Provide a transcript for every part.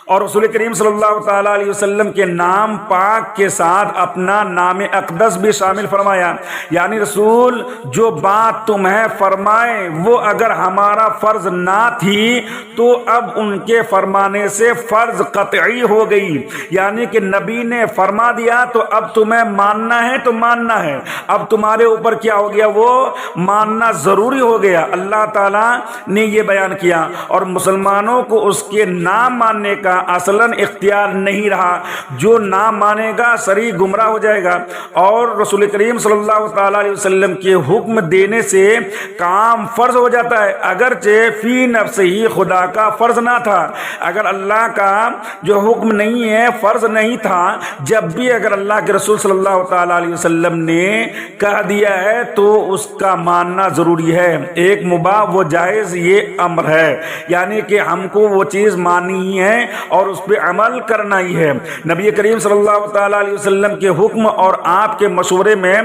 اور رسول کریم صلی اللہ تعالیٰ علیہ وسلم کے نام پاک کے ساتھ اپنا نام اقدس بھی شامل فرمایا، یعنی رسول جو بات تمہیں فرمائے وہ اگر ہمارا فرض نہ تھی تو اب ان کے فرمانے سے فرض قطعی ہو گئی، یعنی کہ نبی نے فرما دیا تو اب تمہیں ماننا ہے تو ماننا ہے، اب تمہارے اوپر کیا ہو گیا، وہ ماننا ضروری ہو گیا۔ اللہ تعالیٰ نے یہ بیان کیا اور مسلمانوں کو اس کے نام ماننے کا اصلاً اختیار نہیں رہا، جو نہ مانے گا صریح گمراہ ہو جائے گا۔ اور رسول کریم صلی اللہ تعالیٰ علیہ وسلم کے حکم دینے سے کام فرض ہو جاتا ہے، اگرچہ فی نفس ہی خدا کا فرض نہ تھا۔ اگر اللہ کا جو حکم نہیں ہے، فرض نہیں تھا، جب بھی اگر اللہ کے رسول صلی اللہ تعالیٰ علیہ وسلم نے کہہ دیا ہے تو اس کا ماننا ضروری ہے۔ ایک مباح و جائز یہ امر ہے، یعنی کہ ہم کو وہ چیز ماننی ہی ہے اور اس پہ عمل کرنا ہی ہے۔ نبی کریم صلی اللہ تعالیٰ علیہ وسلم کے حکم اور آپ کے مشورے میں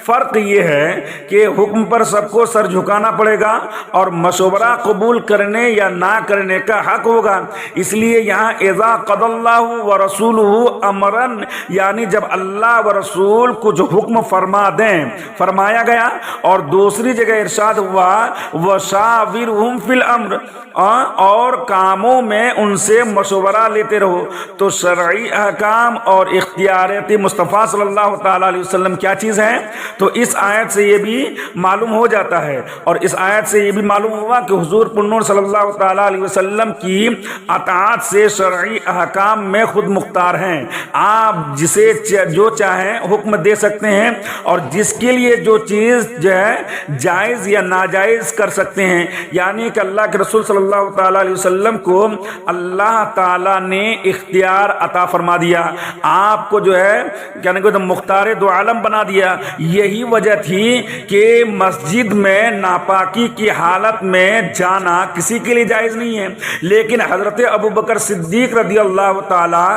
فرق یہ ہے کہ حکم پر سب کو سر جھکانا پڑے گا اور مشورہ قبول کرنے یا نہ کرنے کا حق ہوگا۔ اس لیے یہاں اذا قضى اللہ ورسولہ امرا، یعنی جب اللہ و رسول کچھ حکم فرما دیں، فرمایا گیا، اور دوسری جگہ ارشاد ہوا وشاورہم فی الامر، اور کاموں میں ان سے مشورہ لیتے رہو، تو شرعی احکام اور اختیارات مصطفیٰ صلی اللہ تعالیٰ علیہ وسلم کیا چیز ہے؟ تو اس آیت سے یہ بھی معلوم ہو جاتا ہے، اور اس آیت سے یہ بھی معلوم ہوا کہ حضور پنور صلی اللہ تعالیٰ علیہ وسلم کی اطاعت سے شرعی احکام میں خود مختار ہیں۔ آپ جسے جو چاہیں حکم دے سکتے ہیں اور جس کے لیے جو چیز جو ہے جائز یا ناجائز کر سکتے ہیں، یعنی کہ اللہ کے رسول صلی اللہ تعالیٰ علیہ وسلم کو اللہ تعالیٰ نے اختیار عطا فرما دیا، آپ کو جو ہے کہنے کو مختار دو عالم بنا دیا۔ یہی وجہ تھی کہ مسجد میں ناپاکی کی حالت میں جانا کسی کے لیے جائز نہیں ہے، لیکن حضرت ابوبکر صدیق رضی اللہ تعالیٰ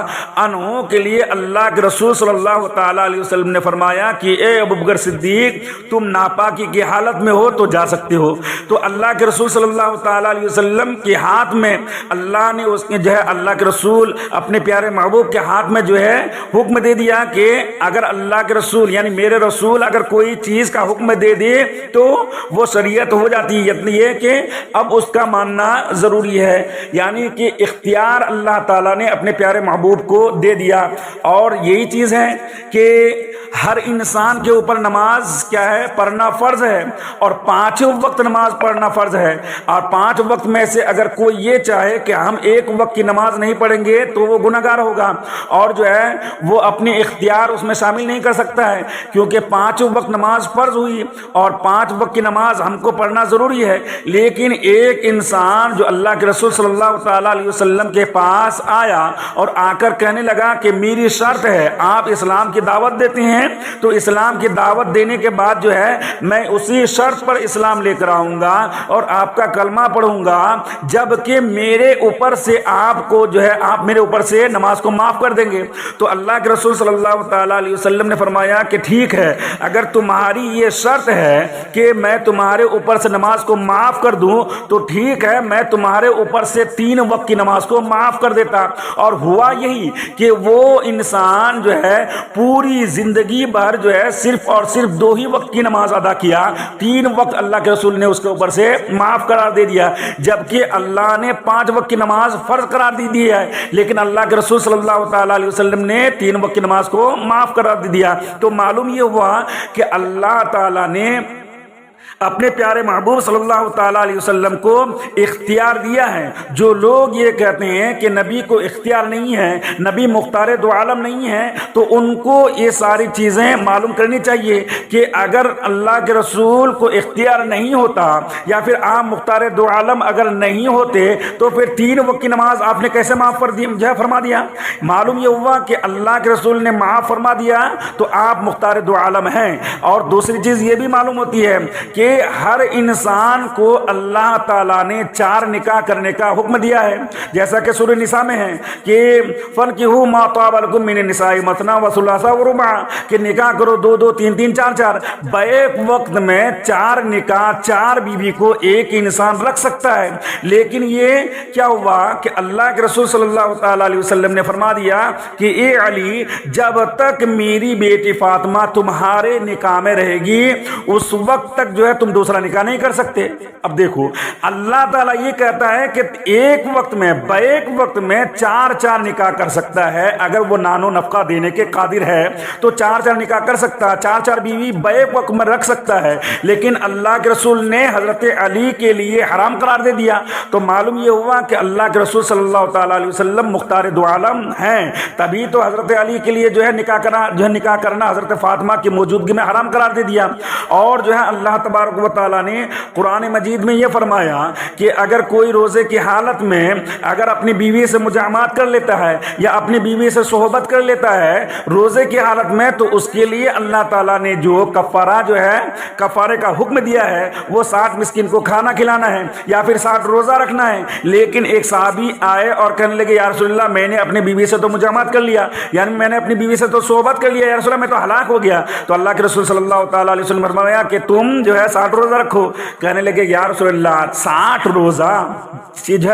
عنہ کے لیے اللہ کے رسول صلی اللہ تعالیٰ علیہ وسلم نے فرمایا کہ اے ابوبکر صدیق تم ناپاکی کی حالت میں ہو تو جا سکتے ہو۔ تو اللہ کے رسول صلی اللہ تعالیٰ علیہ وسلم کے ہاتھ میں اللہ نے اس نے جو ہے اللہ کے رسول اپنے پیارے محبوب کے ہاتھ میں جو ہے حکم دے دیا کہ اگر اللہ کے رسول یعنی میرے رسول اگر کوئی چیز کا حکم دے دے تو وہ شریعت ہو جاتی ہے، یعنی یہ کہ اب اس کا ماننا ضروری ہے، یعنی کہ اختیار اللہ تعالیٰ نے اپنے پیارے محبوب کو دے دیا۔ اور یہی چیز ہے کہ ہر انسان کے اوپر نماز کیا ہے؟ پڑھنا فرض ہے، اور 5 وقت نماز پڑھنا فرض ہے، اور 5 وقت میں سے اگر کوئی یہ چاہے کہ ہم 1 وقت کی نماز نہیں پڑھیں گے تو وہ گناہگار ہوگا، اور جو ہے وہ اپنے اختیار اس میں شامل نہیں کر سکتا ہے، کیونکہ 5 وقت نماز فرض ہوئی اور 5 وقت کی نماز ہم کو پڑھنا ضروری ہے۔ لیکن ایک انسان جو اللہ کے رسول صلی اللہ تعالیٰ علیہ وسلم کے پاس آیا اور آ کر کہنے لگا کہ میری شرط ہے، آپ اسلام کی دعوت دیتے ہیں تو اسلام کی دعوت دینے کے بعد جو ہے میں اسی شرط پر اسلام لے کر آؤں گا اور آپ کا کلمہ پڑھوں گا جبکہ میرے اوپر سے آپ کو جو ہے آپ میرے اوپر سے نماز کو معاف کر دیں گے۔ تو اللہ کے رسول صلی اللہ تعالیٰ علیہ وسلم نے فرمایا کہ ٹھیک ہے، اگر تمہاری یہ شرط ہے کہ میں تمہارے اوپر سے نماز کو معاف کر دوں تو ٹھیک ہے، میں تمہارے اوپر سے 3 وقت کی نماز کو معاف کر دیتا۔ اور ہوا یہی کہ وہ انسان جو ہے پوری زندگی بھر جو ہے صرف اور صرف 2 ہی وقت کی نماز ادا کیا، 3 وقت اللہ کے رسول نے اس کے اوپر سے معاف قرار دے دیا، جبکہ اللہ نے 5 وقت کی نماز فرض قرار دی ہے، لیکن اللہ کے رسول صلی اللہ تعالیٰ علیہ وسلم نے 3 وقت کی نماز کو معاف قرار دے دیا۔ تو معلوم یہ ہوا کہ اللہ تعالیٰ نے اپنے پیارے محبوب صلی اللہ تعالیٰ علیہ وسلم کو اختیار دیا ہے۔ جو لوگ یہ کہتے ہیں کہ نبی کو اختیار نہیں ہے، نبی مختار دو عالم نہیں ہے، تو ان کو یہ ساری چیزیں معلوم کرنی چاہیے کہ اگر اللہ کے رسول کو اختیار نہیں ہوتا یا پھر آپ مختار دو عالم اگر نہیں ہوتے تو پھر 3 وقت کی نماز آپ نے کیسے معاف فرما دیا؟ معلوم یہ ہوا کہ اللہ کے رسول نے معاف فرما دیا تو آپ مختار دو عالم ہیں۔ اور دوسری چیز یہ بھی معلوم ہوتی ہے کہ کہ ہر انسان کو اللہ تعالیٰ نے 4 نکاح کرنے کا حکم دیا ہے، جیسا کہ سورہ نساء میں ہے کہ فَانْكِحُوا مَا طَابَ لَكُم مِّنَ النِّسَاءِ مَثْنَىٰ وَثُلَاثَ وَرُبَاعَ، کہ نکاح کرو 2 2 3 3 4 4، بیک وقت میں 4 نکاح 4 بیوی کو ایک انسان رکھ سکتا ہے۔ لیکن یہ کیا ہوا کہ اللہ کے رسول صلی اللہ تعالیٰ علیہ وسلم نے فرما دیا کہ اے علی، جب تک میری بیٹی فاطمہ تمہارے نکاح میں رہے گی اس وقت تک جو ہے تم دوسرا نکاح نہیں کر سکتے۔ اب دیکھو اللہ تعالیٰ یہ کہتا ہے کہ ایک وقت میں بیک وقت میں 4 4 نکاح کر سکتا ہے، اگر وہ نانو نفقہ دینے کے قادر ہے تو 4 4 نکاح کر سکتا ہے، 4 4 بیوی بیک وقت میں رکھ سکتا ہے۔ لیکن اللہ کے رسول نے حضرت علی کے لیے حرام قرار دے دیا، تو معلوم یہ ہوا کہ اللہ کے رسول صلی اللہ تعالیٰ علیہ وسلم مختار دو عالم ہیں، تبھی تو حضرت علی کے لیے جو ہے نکاح کرنا حضرت فاطمہ کی موجودگی میں حرام قرار دے دیا۔ اور جو ہے اللہ تبارک و تعالیٰ نے قرآن مجید میں یہ فرمایا کہ اگر کوئی روزے کی حالت میں اگر اپنی بیوی سے مجامعات کر لیتا ہے یا اپنی بیوی سے صحبت کر لیتا ہے روزے کی حالت میں، تو اس کے لیے اللہ تعالیٰ نے جو کفارہ جو ہے کفارے کا حکم دیا ہے وہ 60 مسکین کو کھانا کھلانا ہے یا پھر 60 روزہ رکھنا ہے۔ لیکن ایک صحابی آئے اور کہنے لگے یا رسول اللہ میں نے اپنی بیوی سے تو مجامعات کر لیا، یعنی میں نے اپنی بیوی سے تو صحبت کر لیا، یا رسول اللہ میں تو ہلاک ہو گیا۔ تو اللہ کے رسول صلی اللہ تعالیٰ علیہ وسلم نے فرمایا کہ تم جو ہے 60 روزہ رکھو۔ کہنے لگے یا رسول اللہ 60 روزہ،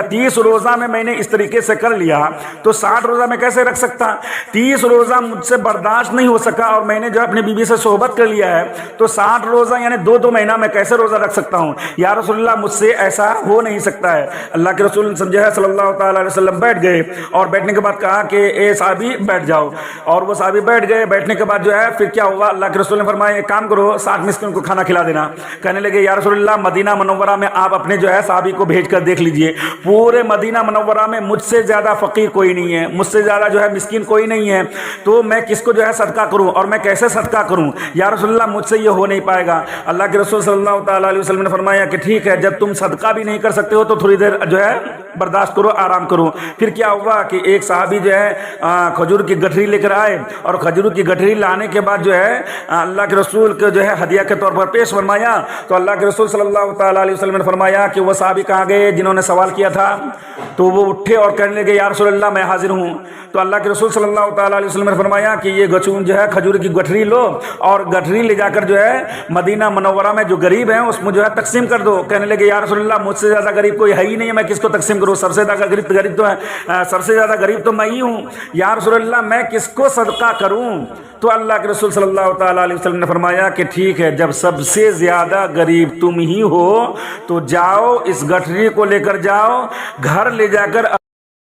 30 روزہ میں نے اس طریقے سے کر لیا تو 60 روزہ میں کیسے رکھ سکتا؟ 30 روزہ مجھ سے برداشت نہیں ہو سکا اور میں نے جو اپنی بیوی سے صحبت کر لیا ہے تو 60 روزہ یعنی 2 مہینہ میں کیسے روزہ رکھ سکتا ہوں؟ یا رسول اللہ مجھ سے ایسا ہو نہیں سکتا ہے۔ اللہ کے رسول سمجھا ہے صلی اللہ تعالیٰ علیہ وسلم بیٹھ گئے اور بیٹھنے کے بعد کہا کہ اے صحابی بیٹھ جاؤ، اور وہ صحابی بیٹھ گئے۔ بیٹھنے کے بعد جو ہے پھر کیا ہوا، اللہ کے رسول نے فرمایا ایک کام کرو 60 مسکین کو کھانا کھلا دینا۔ کہنے لگے یا رسول اللہ مدینہ منورہ میں آپ اپنے جو ہے صحابی کو بھیج کر دیکھ لیجئے، پورے مدینہ منورہ میں مجھ سے زیادہ فقیر کوئی نہیں ہے، مجھ سے زیادہ جو ہے مسکین کوئی نہیں ہے، تو میں کس کو جو ہے صدقہ کروں اور میں کیسے صدقہ کروں؟ یا رسول اللہ مجھ سے یہ ہو نہیں پائے گا۔ اللہ کے رسول صلی اللہ تعالیٰ علیہ وسلم نے فرمایا کہ ٹھیک ہے، جب تم صدقہ بھی نہیں کر سکتے ہو تو تھوڑی دیر جو ہے برداشت کرو، آرام کرو۔ پھر کیا ہوا کہ ایک صحابی جو ہے کھجور کی گٹھری لے کر آئے، اور کھجور کی گٹھری لانے کے بعد جو ہے اللہ کے رسول کو جو ہے ہدیہ کے طور پر پیش فرمایا۔ تو اللہ کے رسول صلی اللہ تعالیٰ علیہ وسلم نے فرمایا کہ وہ صحابی کہاں گئے جنہوں نے سوال کیا تھا؟ تو وہ اٹھے اور کہنے لگے یا رسول اللہ میں حاضر ہوں۔ تو اللہ کے رسول صلی اللہ تعالیٰ علیہ وسلم نے فرمایا کہ یہ گچون جو ہے کھجور کی گٹھری لو اور گٹھری لے جا کر جو ہے مدینہ منورہ میں جو غریب ہیں اس میں جو ہے تقسیم کر دو۔ کہنے لگے یا رسول اللہ مجھ سے زیادہ غریب کوئی ہے ہی نہیں ہے، میں کس کو تقسیم کروں؟ سب سے زیادہ غریب تو میں ہی ہوں، یا رسول اللہ میں کس کو صدقہ کروں؟ تو اللہ کے رسول صلی اللہ تعالیٰ علیہ وسلم نے فرمایا کہ ٹھیک ہے، جب سب سے زیادہ غریب تم ہی ہو تو جاؤ اس گٹھری کو لے کر جاؤ، گھر لے جا کر